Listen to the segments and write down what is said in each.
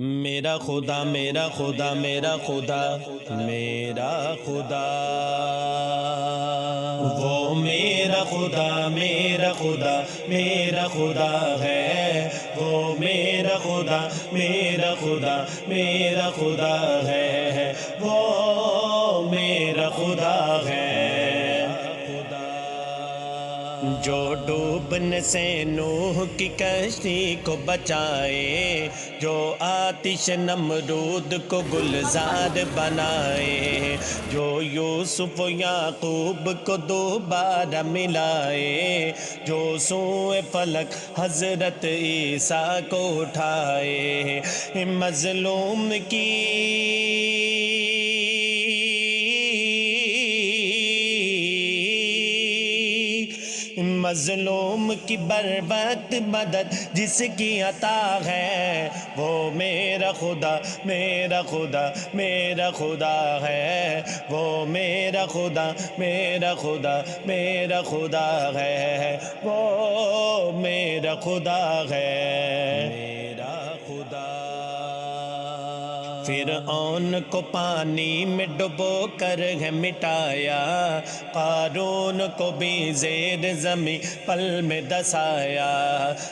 میرا خدا میرا خدا میرا خدا میرا خدا، وہ میرا خدا میرا خدا میرا خدا ہے، وہ میرا خدا میرا خدا میرا خدا ہے، وہ میرا خدا ہے۔ جو ڈوبنے سے نوح کی کشتی کو بچائے، جو آتش نمرود کو گلزار بنائے، جو یوسف و یعقوب کو دوبارہ ملائے، جو سوئے فلک حضرت عیسیٰ کو اٹھائے، مظلوم کی مظلوم کی بر وقت مدد جس کی عطا ہے، وہ میرا خدا میرا خدا میرا خدا ہے، وہ میرا خدا میرا خدا میرا خدا ہے، وہ میرا خدا ہے، میرا خدا۔ فرعون کو پانی میں ڈبو کر ہے مٹایا، قارون کو بھی زیر زمین پل میں دسایا،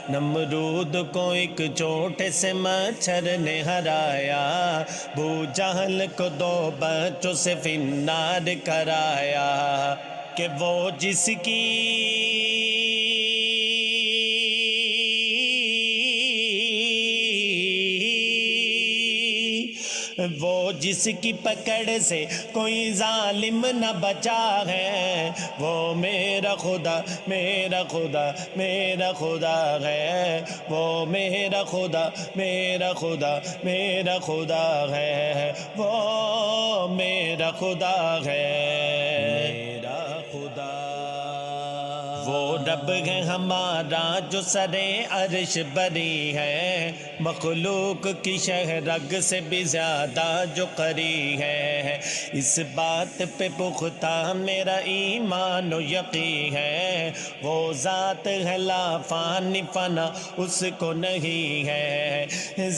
نمرود کو ایک چوٹ سے مچھر نے ہرایا، ابو جہل کو 2 بچوں سے فی النار کرایا، کہ وہ جس کی وہ جس کی پکڑ سے کوئی ظالم نہ بچا ہے، وہ میرا خدا میرا خدا میرا خدا ہے، وہ میرا خدا میرا خدا میرا خدا ہے، وہ میرا خدا ہے، میرا خدا۔ وہ رب ہے ہمارا جو سر عرش بری ہے، مخلوق کی شہرگ سے بھی زیادہ جو قری ہے، اس بات پہ پختہ میرا ایمان و یقین ہے، وہ ذات ہے لا فانی فنا اس کو نہیں ہے،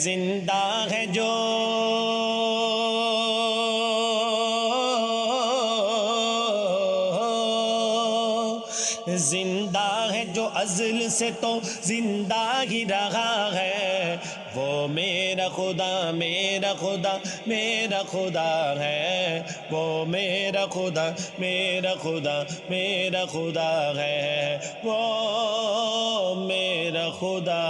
زندہ ہے جو زندہ ہے جو ازل سے تو زندہ ہی رہا ہے، وہ میرا خدا میرا خدا میرا خدا ہے، وہ میرا خدا میرا خدا میرا خدا ہے، وہ میرا خدا